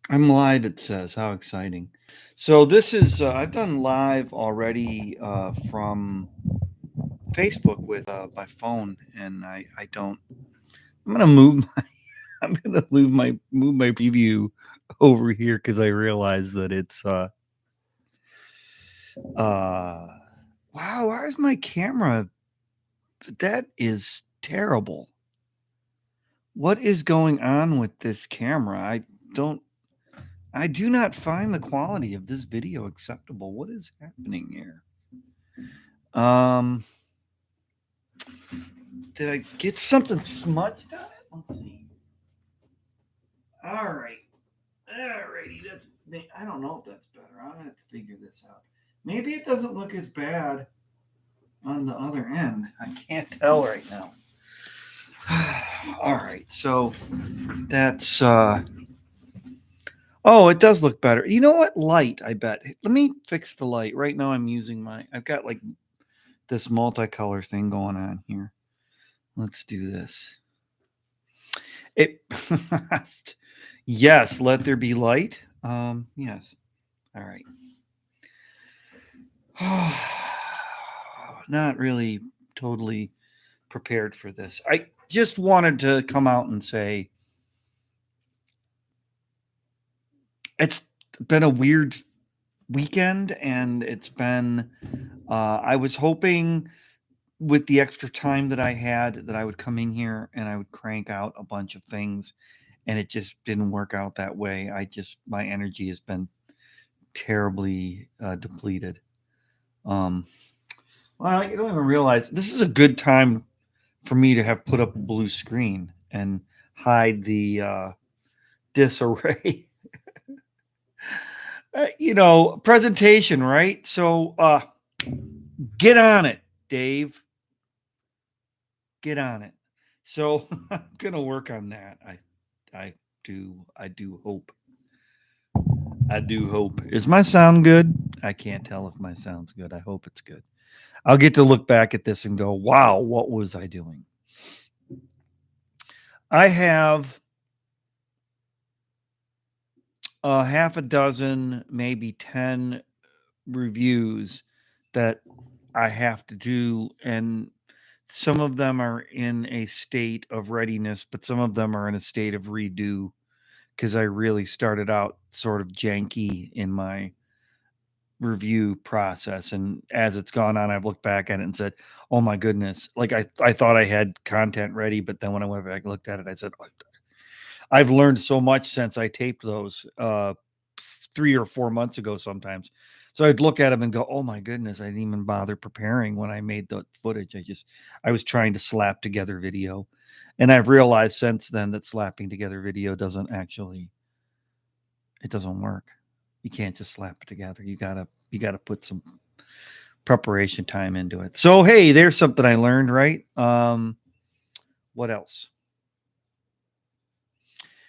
I'm live, it says. How exciting. So this is I've done live already from Facebook with my phone, and I don't. I'm gonna move my I'm gonna move my preview over here because I realize that it's uh wow. Why is my camera? That is terrible. What is going on with this camera? Don't. I do not find the quality of this video acceptable. What is happening here? Um, did I get something smudged on it? Let's see. All right. Alrighty. I don't know if that's better. I'm gonna have to figure this out. Maybe it doesn't look as bad on the other end. I can't tell right now. All right. So that's oh, it does look better. You know what? Light, I bet. Let me fix the light. Right now I'm using I've got like this multicolor thing going on here. Let's do this. It yes, let there be light. Yes. All right. Not really totally prepared for this. I just wanted to come out and say it's been a weird weekend, and it's been I was hoping with the extra time that I had that I would come in here and I would crank out a bunch of things, and it just didn't work out that way. My energy has been terribly depleted. Um, well, I don't even realize this is a good time for me to have put up a blue screen and hide the disarray. Presentation, right? So get on it, Dave. Get on it. So I'm gonna work on that. I do hope. I do hope. Is my sound good? I can't tell if my sound's good. I hope it's good. I'll get to look back at this and go, wow, what was I doing? I have a half a dozen, maybe 10 reviews that I have to do. And some of them are in a state of readiness, but some of them are in a state of redo because I really started out sort of janky in my review process, and as it's gone on I've looked back at it and said, oh my goodness, like I thought I had content ready, but then when I went back and looked at it I said, oh, I've learned so much since I taped those 3 or 4 months ago sometimes. So I'd look at them and go, oh my goodness, I didn't even bother preparing when I made the footage. I was trying to slap together video, and I've realized since then that slapping together video it doesn't work. You can't just slap it together. You gotta put some preparation time into it. So hey, there's something I learned, right? What else?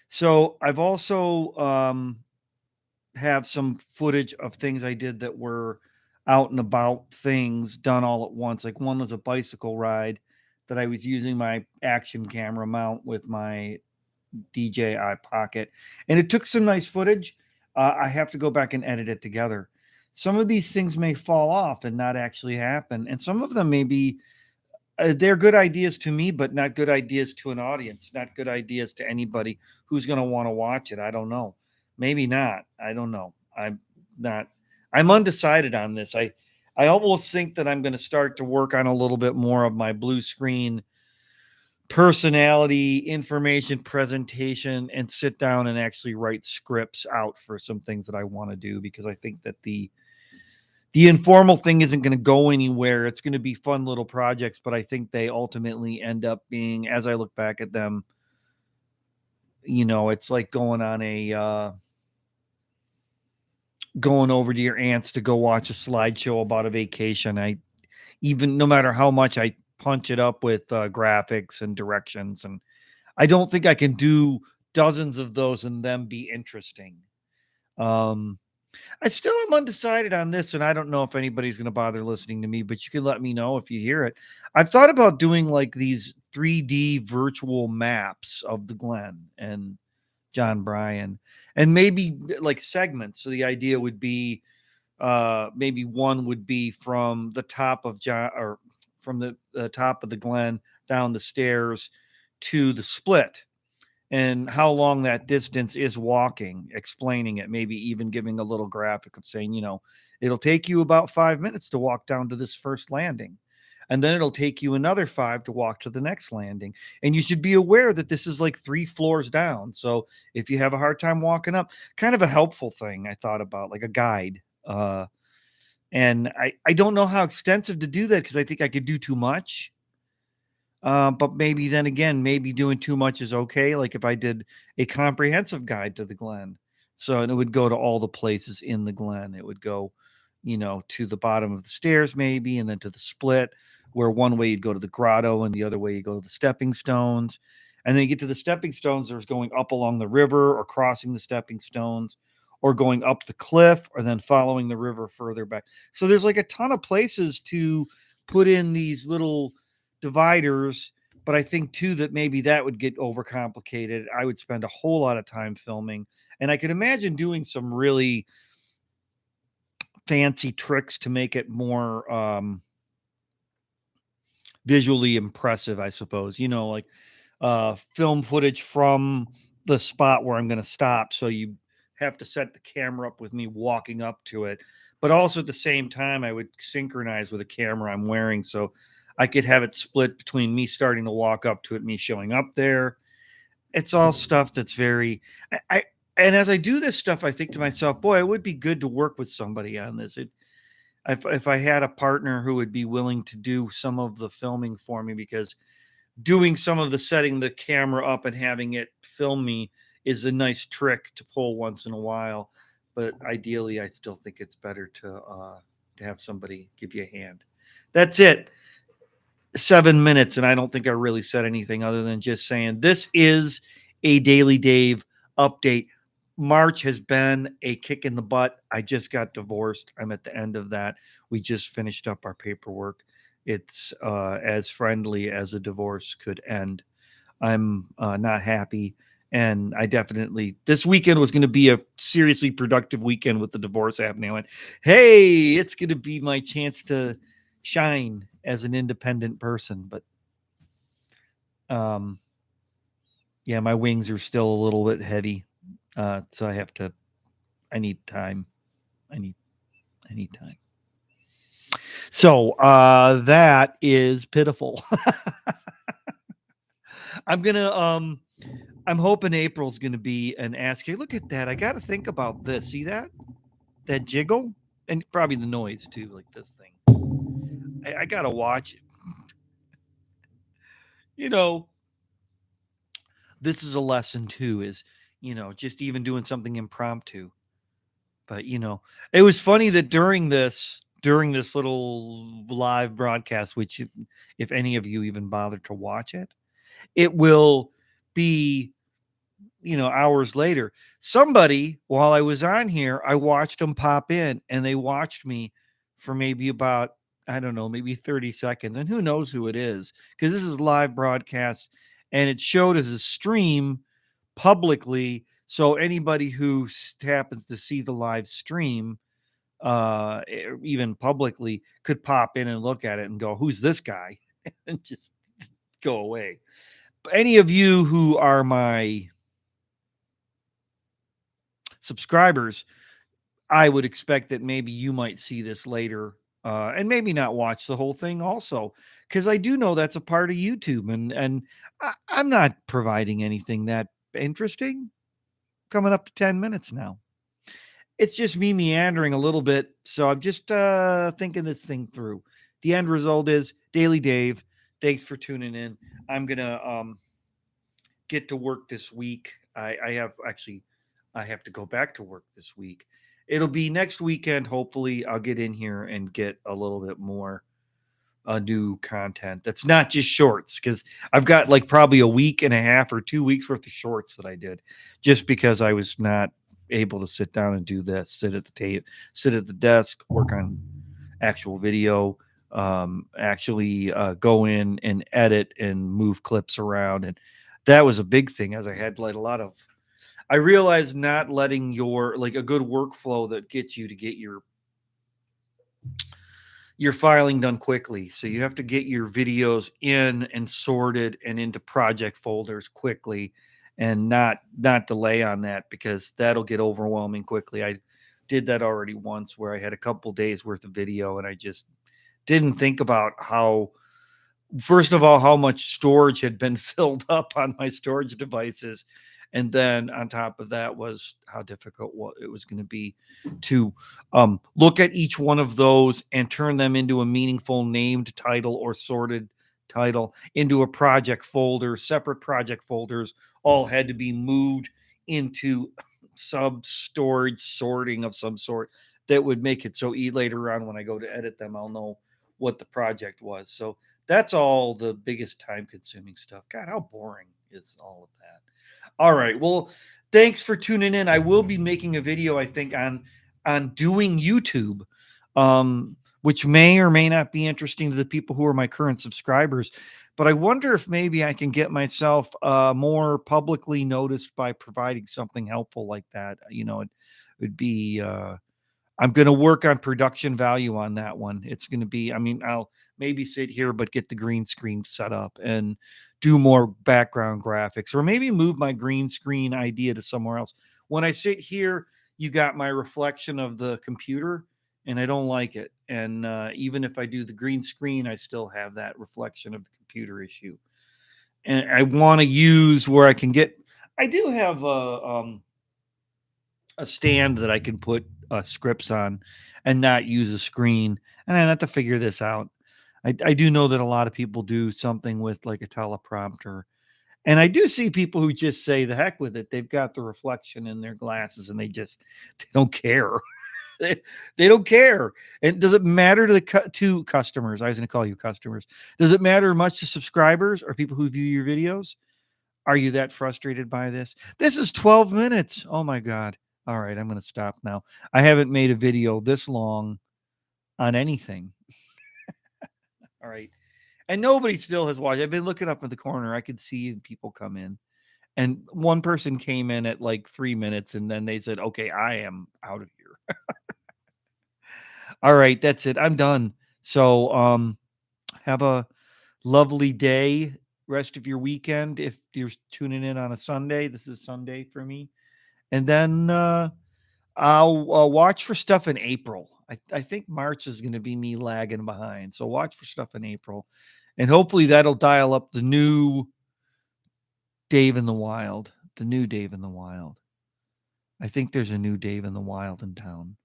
So I've also have some footage of things I did that were out and about things done all at once. Like one was a bicycle ride that I was using my action camera mount with my DJI Pocket, and it took some nice footage. I have to go back and edit it together. Some of these things may fall off and not actually happen, and some of them may be they're good ideas to me, but not good ideas to an audience, not good ideas to anybody who's going to want to watch it. I don't know. Maybe not. I don't know. Not, I'm undecided on this. I almost think that I'm going to start to work on a little bit more of my blue screen personality, information presentation, and sit down and actually write scripts out for some things that I want to do, because I think that the informal thing isn't going to go anywhere. It's going to be fun little projects, but I think they ultimately end up being, as I look back at them, it's like going on a going over to your aunt's to go watch a slideshow about a vacation. I even no matter how much I punch it up with graphics and directions, and I don't think I can do dozens of those and them be interesting. Um, I still am undecided on this, and I don't know if anybody's going to bother listening to me, but you can let me know if you hear it. I've thought about doing like these 3D virtual maps of the Glen and John Bryan, and maybe like segments. So the idea would be maybe one would be from the top of John or from the top of the Glen down the stairs to the split and how long that distance is walking, explaining it, maybe even giving a little graphic of saying, it'll take you about 5 minutes to walk down to this first landing. And then it'll take you another five to walk to the next landing. And you should be aware that this is like 3 floors down. So if you have a hard time walking up, kind of a helpful thing I thought about, like a guide. And I don't know how extensive to do that because I think I could do too much. But maybe then again, maybe doing too much is okay. Like if I did a comprehensive guide to the Glen. So, and it would go to all the places in the Glen. It would go, to the bottom of the stairs, maybe, and then to the split, where one way you'd go to the grotto and the other way you go to the stepping stones. And then you get to the stepping stones, there's going up along the river or crossing the stepping stones or going up the cliff or then following the river further back. So there's like a ton of places to put in these little dividers, but I think too that maybe that would get overcomplicated. I would spend a whole lot of time filming, and I could imagine doing some really fancy tricks to make it more visually impressive, I suppose. Like film footage from the spot where I'm going to stop, so you have to set the camera up with me walking up to it, but also at the same time I would synchronize with the camera I'm wearing, so I could have it split between me starting to walk up to it, me showing up there. It's all stuff that's very I and as I do this stuff, I think to myself, boy, it would be good to work with somebody on this. If I had a partner who would be willing to do some of the filming for me, because doing some of the setting the camera up and having it film me is a nice trick to pull once in a while. But ideally, I still think it's better to have somebody give you a hand. That's it. 7 minutes, and I don't think I really said anything other than just saying this is a Daily Dave update. March has been a kick in the butt. I just got divorced. I'm at the end of that. We just finished up our paperwork. It's as friendly as a divorce could end. I'm not happy. And I definitely, this weekend was going to be a seriously productive weekend with the divorce happening. I went, hey, it's going to be my chance to shine as an independent person. But yeah, my wings are still a little bit heavy. So I need time. I need time. So that is pitiful. I'm hoping April's gonna be an ask. Hey, look at that. I gotta think about this. See that? That jiggle? And probably the noise too, like this thing. I gotta watch it. You know, this is a lesson too, is just even doing something impromptu. But it was funny that during this little live broadcast, which if any of you even bothered to watch it, it will be hours later. Somebody, while I was on here, I watched them pop in and they watched me for maybe about, I don't know, maybe 30 seconds. And who knows who it is, because this is live broadcast and it showed as a stream publicly. So anybody who happens to see the live stream, even publicly, could pop in and look at it and go, who's this guy? And just go away. But any of you who are my subscribers, I would expect that maybe you might see this later, and maybe not watch the whole thing also, because I do know that's a part of YouTube, and I'm not providing anything that interesting. Coming up to 10 minutes now. It's just me meandering a little bit, so I'm just thinking this thing through. The end result is Daily Dave. Thanks for tuning in. I'm gonna get to work this week. I have to go back to work this week. It'll be next weekend. Hopefully, I'll get in here and get a little bit more new content. That's not just shorts, because I've got like probably a week and a half or 2 weeks worth of shorts that I did just because I was not able to sit down and do this, sit at the desk, work on actual video, actually go in and edit and move clips around. And that was a big thing, as I had like a lot of I realize not letting your like a good workflow that gets you to get your filing done quickly. So you have to get your videos in and sorted and into project folders quickly and not delay on that because that'll get overwhelming quickly. I did that already once where I had a couple days worth of video and I just didn't think about how first of all how much storage had been filled up on my storage devices, and then on top of that was how difficult it was going to be to look at each one of those and turn them into a meaningful named title or sorted title into a project folder. Separate project folders all had to be moved into sub storage sorting of some sort that would make it so later on when I go to edit them I'll know what the project was. So that's all the biggest time consuming stuff. God, how boring is all of that? All right. Well, thanks for tuning in. I will be making a video, I think, on doing YouTube, which may or may not be interesting to the people who are my current subscribers. But I wonder if maybe I can get myself more publicly noticed by providing something helpful like that. It would be I'm going to work on production value on that one. It's going to be, I mean, I'll maybe sit here, but get the green screen set up and do more background graphics, or maybe move my green screen idea to somewhere else. When I sit here, you got my reflection of the computer, and I don't like it. And even if I do the green screen, I still have that reflection of the computer issue. And I want to use where I can get, I do have a stand that I can put scripts on and not use a screen. And I have to figure this out. I do know that a lot of people do something with like a teleprompter. And I do see people who just say the heck with it. They've got the reflection in their glasses and they don't care. they, they don't care. And does it matter to to customers? I was going to call you customers. Does it matter much to subscribers or people who view your videos? Are you that frustrated by this? This is 12 minutes. Oh my God. All right, I'm going to stop now. I haven't made a video this long on anything. All right. And nobody still has watched. I've been looking up in the corner. I could see people come in. And one person came in at like 3 minutes and then they said, okay, I am out of here. All right, that's it. I'm done. So have a lovely day. Rest of your weekend. If you're tuning in on a Sunday, this is Sunday for me. And then I'll watch for stuff in April. I think March is going to be me lagging behind. So watch for stuff in April. And hopefully that'll dial up the new Dave in the Wild. The new Dave in the Wild. I think there's a new Dave in the Wild in town.